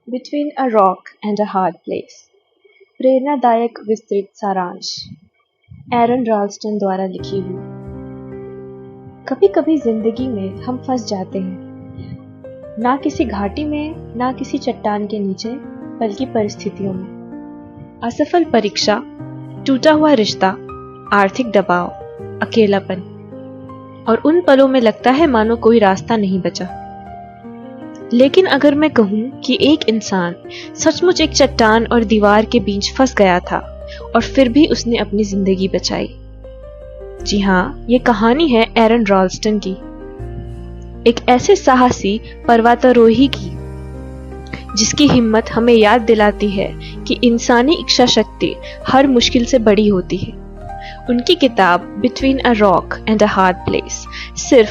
Between a rock and a hard place. प्रेरणादायक विस्तृत सारांश एरन रॉल्स्टन द्वारा लिखी हुई। कभी कभी जिंदगी में हम फंस जाते हैं, ना किसी घाटी में, ना किसी चट्टान के नीचे, बल्कि परिस्थितियों में। असफल परीक्षा, टूटा हुआ रिश्ता, आर्थिक दबाव, अकेलापन, और उन पलों में लगता है मानो कोई रास्ता नहीं बचा। लेकिन अगर मैं कहूं कि एक इंसान सचमुच एक चट्टान और दीवार के बीच फंस गया था और फिर भी उसने अपनी जिंदगी बचाई। जी हाँ, ये कहानी है एरन रॉल्स्टन की, एक ऐसे साहसी पर्वतारोही की जिसकी हिम्मत हमें याद दिलाती है कि इंसानी इच्छा शक्ति हर मुश्किल से बड़ी होती है। उनकी किताब between a rock and a hard place सिर्फ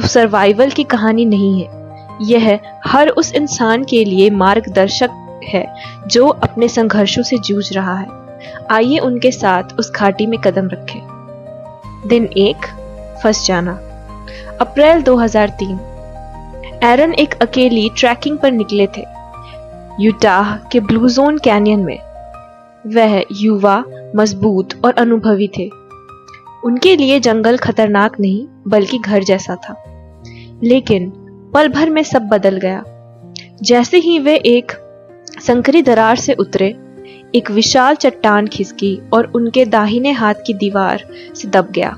सर्वाइवल की कहानी नहीं है, यह हर उस इंसान के लिए मार्गदर्शक है जो अपने संघर्षों से जूझ रहा है। आइए उनके साथ उस घाटी में कदम रखें। दिन 1, फंस जाना। अप्रैल 2003। एरन एक अकेली ट्रैकिंग पर निकले थे, यूटाह के ब्लू जोन कैनियन में। वह युवा, मजबूत और अनुभवी थे। उनके लिए जंगल खतरनाक नहीं बल्कि घर जैसा था। लेकिन पल भर में सब बदल गया। जैसे ही वे एक संकरी दरार से उतरे, एक विशाल चट्टान खिसकी और उनके दाहिने हाथ की दीवार से दब गया।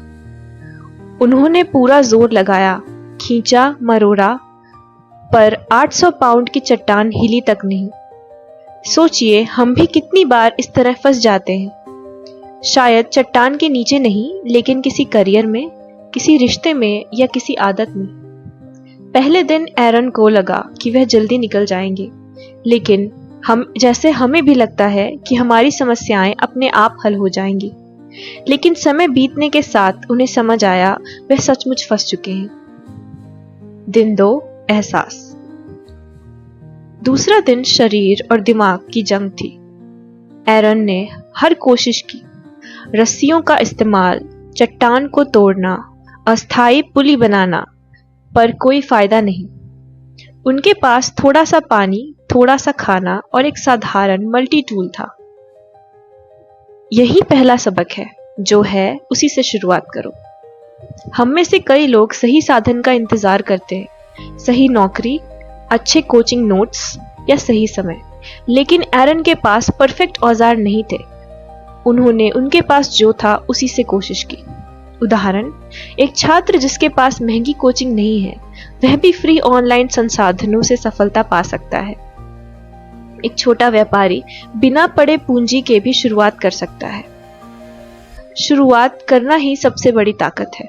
उन्होंने पूरा जोर लगाया, खींचा, मरोड़ा, पर 800 पाउंड की चट्टान हिली तक नहीं। सोचिए, हम भी कितनी बार इस तरह फंस जाते हैं। शायद चट्टान के नीचे नहीं, लेकिन किसी करियर में, किसी रिश्ते में या किसी आदत में। पहले दिन एरन को लगा कि वह जल्दी निकल जाएंगे, लेकिन हमें भी लगता है कि हमारी समस्याएं अपने आप हल हो जाएंगी। लेकिन समय बीतने के साथ उन्हें समझ आया वह सचमुच फंस चुके हैं। दिन 2, एहसास। दूसरा दिन शरीर और दिमाग की जंग थी। एरन ने हर कोशिश की, रस्सियों का इस्तेमाल, चट्टान को तोड़ना, अस्थायी पुली बनाना, पर कोई फायदा नहीं। उनके पास थोड़ा सा पानी, थोड़ा सा खाना और एक साधारण मल्टी टूल था। यही पहला सबक है, जो है उसी से शुरुआत करो। हम में से कई लोग सही साधन का इंतजार करते हैं, सही नौकरी, अच्छे कोचिंग नोट्स या सही समय। लेकिन एरन के पास परफेक्ट औजार नहीं थे। उन्होंने उनके पास जो था उसी से कोशिश की। उदाहरण, एक छात्र जिसके पास महंगी कोचिंग नहीं है, वह भी फ्री ऑनलाइन संसाधनों से सफलता पा सकता है। एक छोटा व्यापारी बिना पड़े पूंजी के भी शुरुआत कर सकता है। शुरुआत करना ही सबसे बड़ी ताकत है।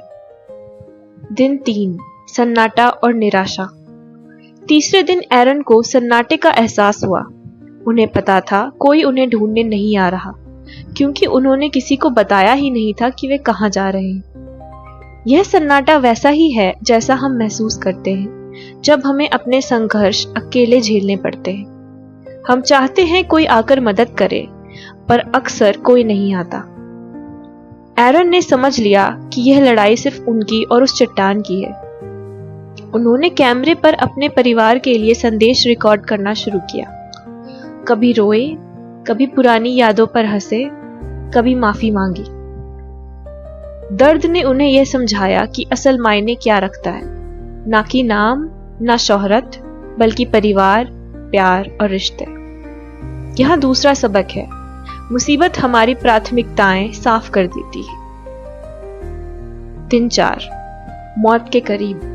दिन 3, सन्नाटा और निराशा। तीसरे दिन एरन को सन्नाटे का एहसास हुआ। उन्हें पता था कोई उन्हें ढूंढने नहीं आ रहा, क्योंकि उन्होंने किसी को बताया ही नहीं था कि वे कहां जा रहे हैं। यह सन्नाटा वैसा ही है जैसा हम महसूस करते हैं जब हमें अपने संघर्ष अकेले झेलने पड़ते हैं। हम चाहते हैं कोई आकर मदद करे, पर अक्सर कोई नहीं आता। एरन ने समझ लिया कि यह लड़ाई सिर्फ उनकी और उस चट्टान की है। उन्होंने कैमरे पर अपने परिवार के लिए संदेश रिकॉर्ड करना शुरू किया। कभी रोए, कभी पुरानी यादों पर हंसे, कभी माफी मांगी। दर्द ने उन्हें यह समझाया कि असल मायने क्या रखता है, ना कि नाम, ना शोहरत, बल्कि परिवार, प्यार और रिश्ते। यहां दूसरा सबक है, मुसीबत हमारी प्राथमिकताएं साफ कर देती है। दिन 4, मौत के करीब।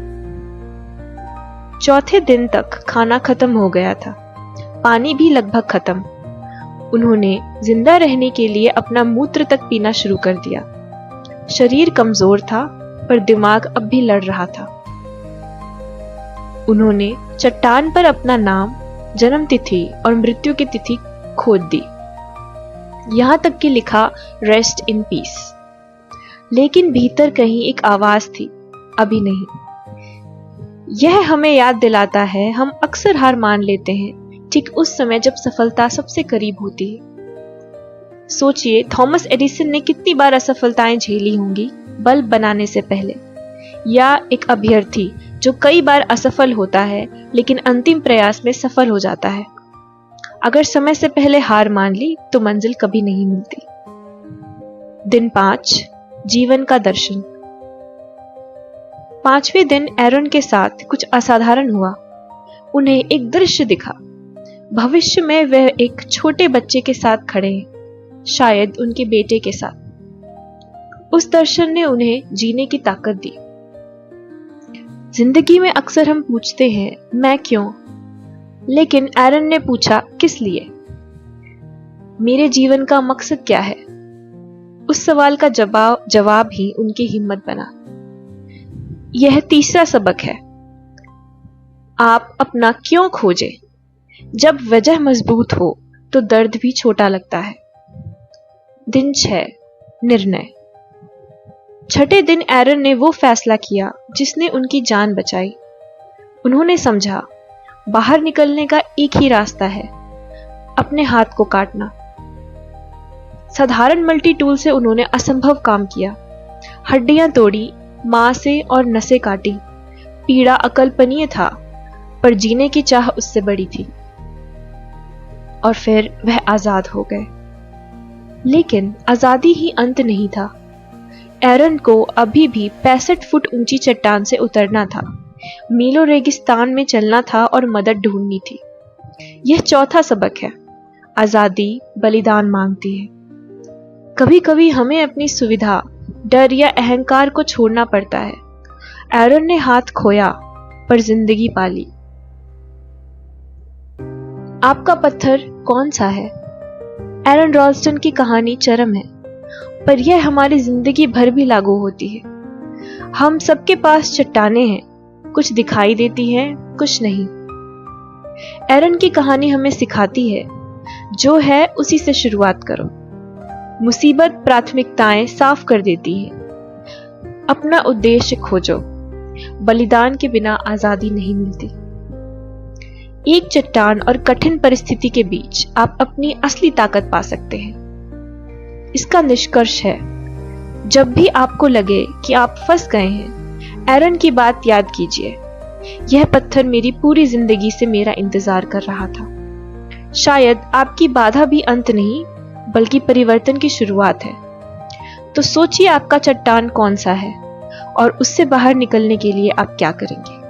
चौथे दिन तक खाना खत्म हो गया था, पानी भी लगभग खत्म। उन्होंने जिंदा रहने के लिए अपना मूत्र तक पीना शुरू कर दिया। शरीर कमजोर था, पर दिमाग अब भी लड़ रहा था। उन्होंने चट्टान पर अपना नाम, जन्म तिथि और मृत्यु की तिथि खोद दी, यहां तक कि लिखा रेस्ट इन पीस। लेकिन भीतर कहीं एक आवाज थी, अभी नहीं। यह हमें याद दिलाता है हम अक्सर हार मान लेते हैं ठीक उस समय जब सफलता सबसे करीब होती है। सोचिए, थॉमस एडिसन ने कितनी बार असफलताएं झेली होंगी बल्ब बनाने से पहले, या एक अभ्यर्थी जो कई बार असफल होता है लेकिन अंतिम प्रयास में सफल हो जाता है। अगर समय से पहले हार मान ली तो मंजिल कभी नहीं मिलती। दिन 5, जीवन का दर्शन। 5वें दिन एरन के साथ कुछ असाधारण हुआ। उन्हें एक दृश्य दिखा। भविष्य में वह एक छोटे बच्चे के साथ खड़े हैं, शायद उनके बेटे के साथ। उस दर्शन ने उन्हें जीने की ताकत दी। जिंदगी में अक्सर हम पूछते हैं मैं क्यों, लेकिन एरन ने पूछा किस लिए? मेरे जीवन का मकसद क्या है? उस सवाल का जवाब ही उनकी हिम्मत बना। यह तीसरा सबक है, आप अपना क्यों खोजें। जब वजह मजबूत हो तो दर्द भी छोटा लगता है। दिन 6, निर्णय। छठे दिन एरन ने वो फैसला किया जिसने उनकी जान बचाई। उन्होंने समझा बाहर निकलने का एक ही रास्ता है, अपने हाथ को काटना। साधारण मल्टी टूल से उन्होंने असंभव काम किया। हड्डियां तोड़ी, मांसें और नसें काटी। पीड़ा अकल्पनीय था, पर जीने की चाह उससे बड़ी थी। और फिर वह आजाद हो गए। लेकिन आजादी ही अंत नहीं था। एरन को अभी भी 65 फुट ऊंची चट्टान से उतरना था, मीलों रेगिस्तान में चलना था और मदद ढूंढनी थी। यह चौथा सबक है, आजादी बलिदान मांगती है। कभी कभी हमें अपनी सुविधा, डर या अहंकार को छोड़ना पड़ता है। एरन ने हाथ खोया पर जिंदगी पाली। आपका पत्थर कौन सा है? एरन रॉल्स्टन की कहानी चरम है, पर यह हमारी जिंदगी भर भी लागू होती है। हम सबके पास चट्टानें हैं, कुछ दिखाई देती हैं, कुछ नहीं। एरन की कहानी हमें सिखाती है, जो है उसी से शुरुआत करो। मुसीबत प्राथमिकताएं साफ कर देती है। अपना उद्देश्य खोजो। बलिदान के बिना आजादी नहीं मिलती। एक चट्टान और कठिन परिस्थिति के बीच आप अपनी असली ताकत पा सकते हैं। इसका निष्कर्ष है, जब भी आपको लगे कि आप फंस गए हैं, एरन की बात याद कीजिए। यह पत्थर मेरी पूरी जिंदगी से मेरा इंतजार कर रहा था। शायद आपकी बाधा भी अंत नहीं, बल्कि परिवर्तन की शुरुआत है। तो सोचिए आपका चट्टान कौन सा है और उससे बाहर निकलने के लिए आप क्या करेंगे।